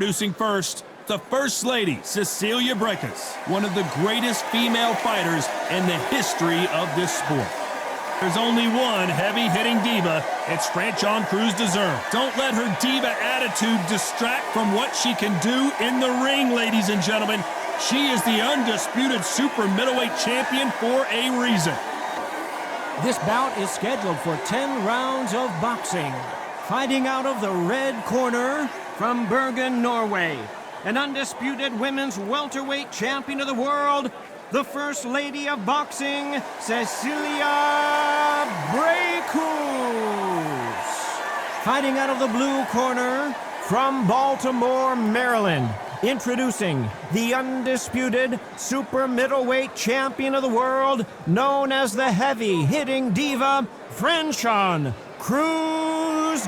Introducing first, the First Lady, Cecilia Brækhus, one of the greatest female fighters in the history of this sport. There's only one heavy-hitting diva. It's CREWS-DEZURN. Don't let her diva attitude distract from what she can do in the ring, ladies and gentlemen. She is the undisputed super middleweight champion for a reason. This bout is scheduled for 10 rounds of boxing. Fighting out of the red corner from Bergen, Norway, an undisputed women's welterweight champion of the world, the First Lady of Boxing, Cecilia Brækhus. Fighting out of the blue corner from Baltimore, Maryland, introducing the undisputed super middleweight champion of the world, known as the heavy-hitting diva, Frenchon CREWS-DEZURN.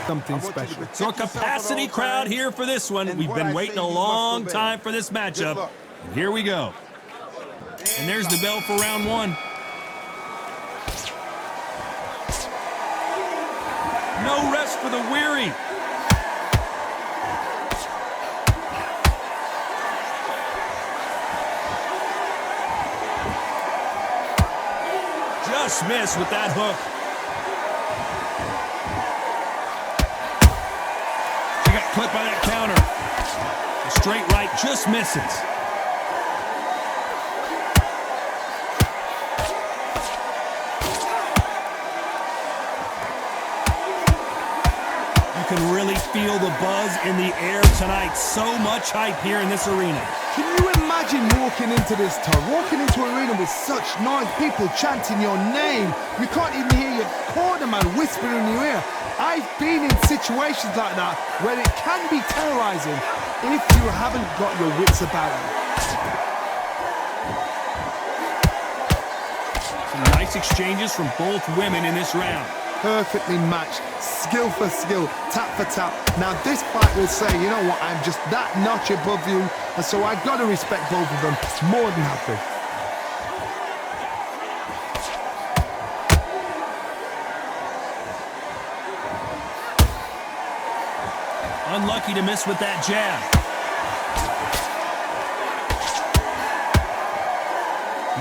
Something special. So a capacity crowd here for this one. We've been waiting a long time for this matchup. And here we go. And there's the bell for round one. No rest for the weary. Just missed with that hook. She got clipped by that counter. The straight right just misses. You can really feel the buzz in the air tonight. So much hype here in this arena. Can you imagine walking into this town, walking into an arena with such noise, people chanting your name? You can't even hear your cornerman whispering in your ear. I've been in situations like that where it can be terrorizing if you haven't got your wits about you. Some nice exchanges from both women in this round. Perfectly matched, skill for skill, tap for tap. Now this fight will say, you know what, I'm just that notch above you, and so I've got to respect both of them more than happy. Unlucky to miss with that jab.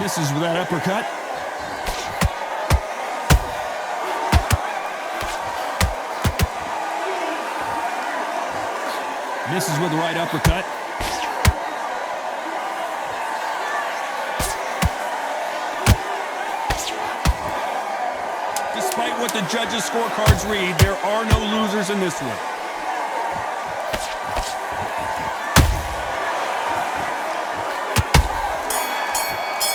Misses with that uppercut. Misses with the right uppercut. Despite what the judges' scorecards read, there are no losers in this one.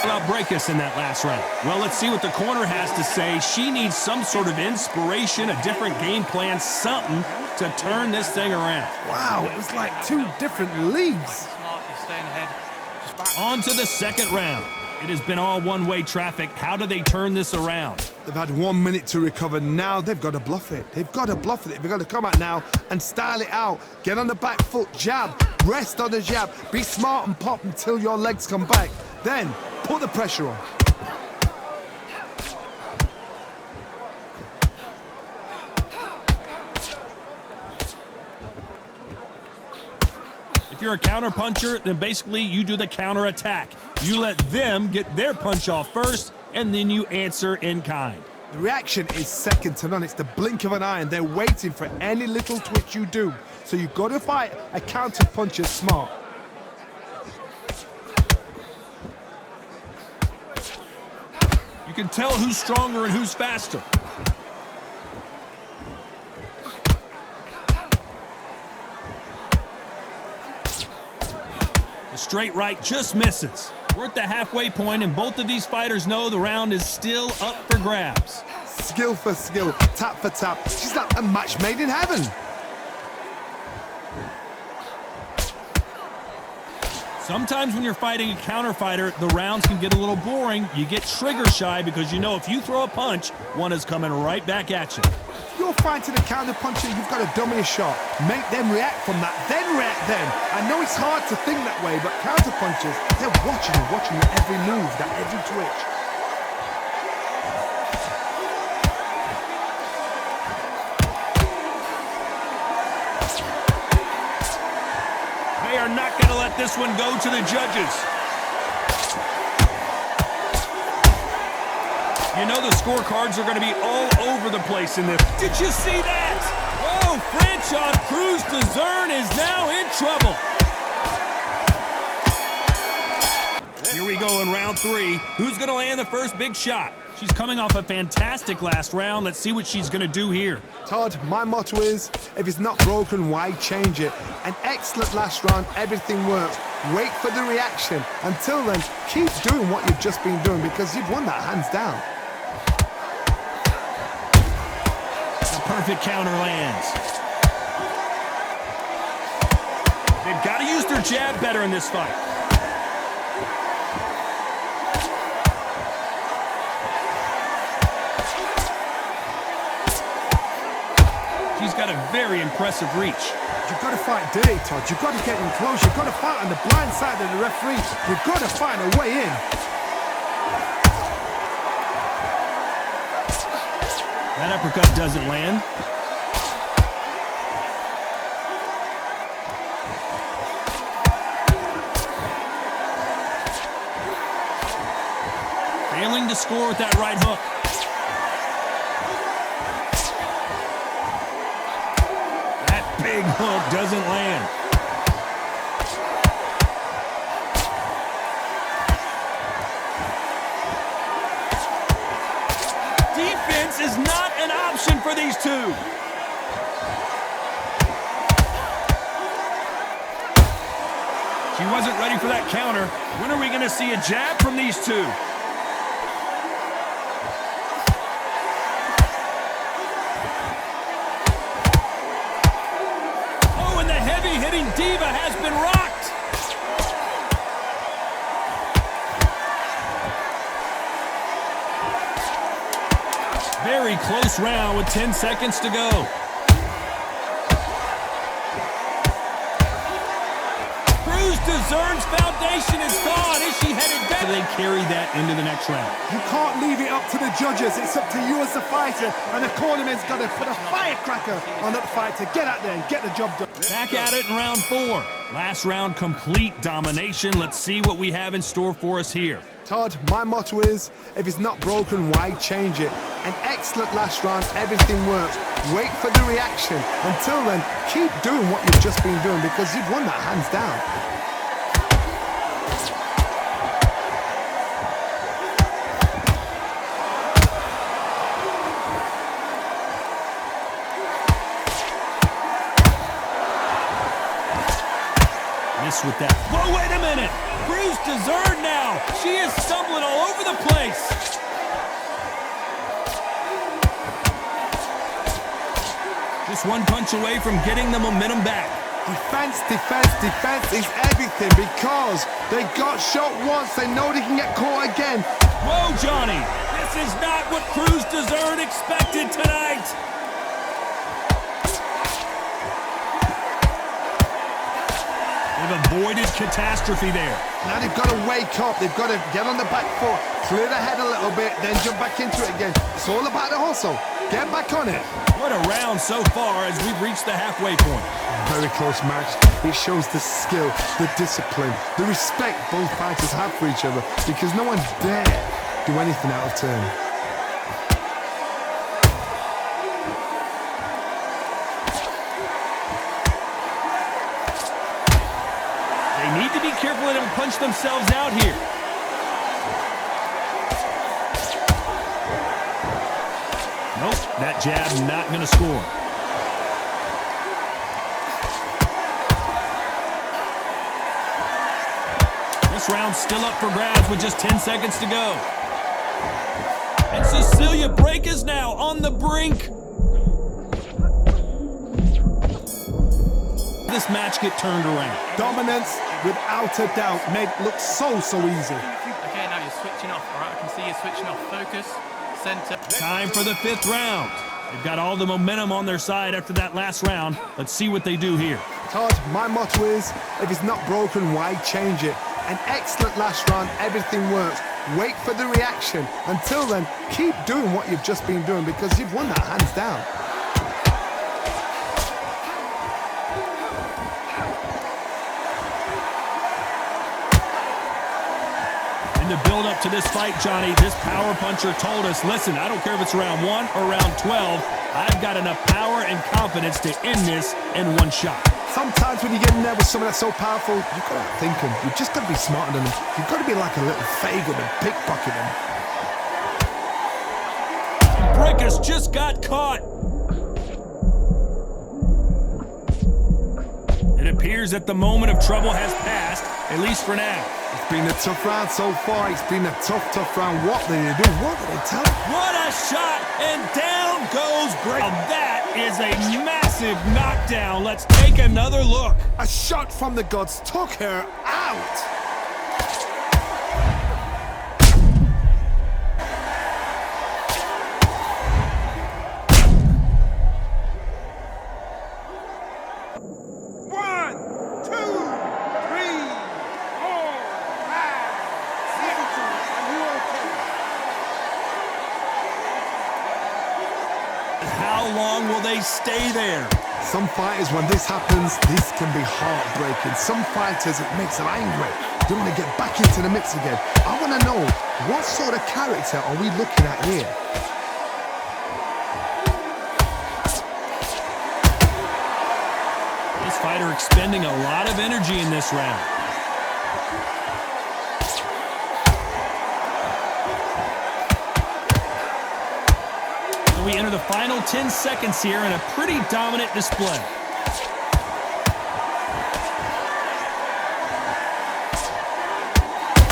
About Brækhus in that last round. Well, let's see what the corner has to say. She needs some sort of inspiration, a different game plan, something to turn this thing around. Wow, it was like two different leagues. On to the second round. It has been all one-way traffic. How do they turn this around? They've had 1 minute to recover. Now they've got to bluff it. They've got to bluff it. They've got to come out now and style it out. Get on the back foot, jab, rest on the jab. Be smart and pop until your legs come back. Then put the pressure on. If you're a counter puncher, then basically you do the counter attack. You let them get their punch off first, and then you answer in kind. The reaction is second to none. It's the blink of an eye, and they're waiting for any little twitch you do. So you've got to fight a counter puncher smart. You can tell who's stronger and who's faster. The straight right just misses. We're at the halfway point, and both of these fighters know the round is still up for grabs. Skill for skill, tap for tap. She's like a match made in heaven. Sometimes when you're fighting a counter fighter, the rounds can get a little boring. You get trigger shy because you know if you throw a punch, one is coming right back at you. If you're fighting a counter puncher, you've got to dummy a shot. Make them react from that, then react then. I know it's hard to think that way, but counter punchers, they're watching you every move, that every twitch. They are not going to let this one go to the judges. You know the scorecards are going to be all over the place in this. Did you see that? Oh, French on CREWS-DEZURN is now in trouble. Here we go in round 3. Who's going to land the first big shot? She's coming off a fantastic last round. Let's see what she's going to do here. Todd, my motto is, if it's not broken, why change it? An excellent last round, everything works. Wait for the reaction. Until then, keep doing what you've just been doing because you've won that hands down. The perfect counter lands. They've got to use their jab better in this fight. She's got a very impressive reach. You've got to fight dirty, Todd. You've got to get in close. You've got to fight on the blind side of the referee. You've got to find a way in. That uppercut doesn't land. Failing to score with that right hook. Big hook doesn't land. Defense is not an option for these two. She wasn't ready for that counter. When are we going to see a jab from these two? Hitting diva has been rocked. Very close round with 10 seconds to go. CREWS-DEZURN's foundation is gone. Is she headed back? They carry that into the next round. You can't leave it up to the judges. It's up to you as the fighter, and the cornerman's got to put a firecracker on that fight to get out there and get the job done. Back at it in round 4. Last round, complete domination. Let's see what we have in store for us here. Todd, my motto is, if it's not broken, why change it? An excellent last round, everything works. Wait for the reaction. Until then, keep doing what you've just been doing because you've won that hands down. With that. Whoa, wait a minute! CREWS-DEZURN now! She is stumbling all over the place! Just one punch away from getting the momentum back. Defense, defense, defense is everything because they got shot once. They know they can get caught again. Whoa, Johnny! This is not what CREWS-DEZURN expected tonight! They've avoided catastrophe there. Now they've got to wake up. They've got to get on the back foot, clear the head a little bit, then jump back into it again. It's all about the hustle. Get back on it. What a round so far as we've reached the halfway point. Very close match. It shows the skill, the discipline, the respect both fighters have for each other because no one dare do anything out of turn. They need to be careful they don't punch themselves out here. Nope, that jab not going to score. This round's still up for grabs with just 10 seconds to go. And Cecilia Brækhus now on the brink. This match get turned around. Dominance, without a doubt, made look so easy. Okay, now you're switching off, all right? I can see you're switching off. Focus, center. Time for the 5th round. They've got all the momentum on their side after that last round. Let's see what they do here. Todd, my motto is, if it's not broken, why change it? An excellent last round, everything works. Wait for the reaction. Until then, keep doing what you've just been doing because you've won that hands down. In the build-up to this fight, Johnny, this power puncher told us, listen, I don't care if it's round 1 or round 12, I've got enough power and confidence to end this in one shot. Sometimes when you get in there with someone that's so powerful, you've got to think him. You've just got to be smarter than him. You've got to be like a little faggot and pickpocket him. Brækhus just got caught. It appears that the moment of trouble has passed, at least for now. It's been a tough round so far. It's been a tough round. What did they do? What did they tell him? What a shot, and down goes Brækhus. That is a massive knockdown. Let's take another look. A shot from the gods took her out. How long will they stay there? Some fighters, when this happens, this can be heartbreaking. Some fighters, it makes them angry. They want to get back into the mix again. I want to know, what sort of character are we looking at here? This fighter expending a lot of energy in this round. We enter the final 10 seconds here in a pretty dominant display.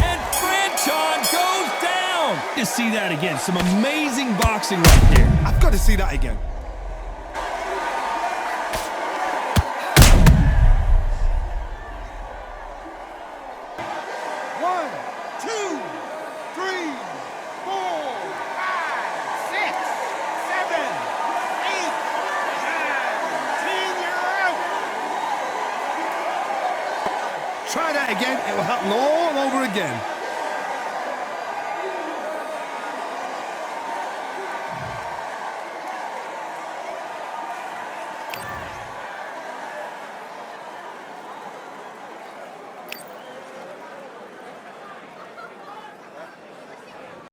And Franchon goes down! You see that again. Some amazing boxing right there. I've got to see that again. Try that again, it will happen all over again.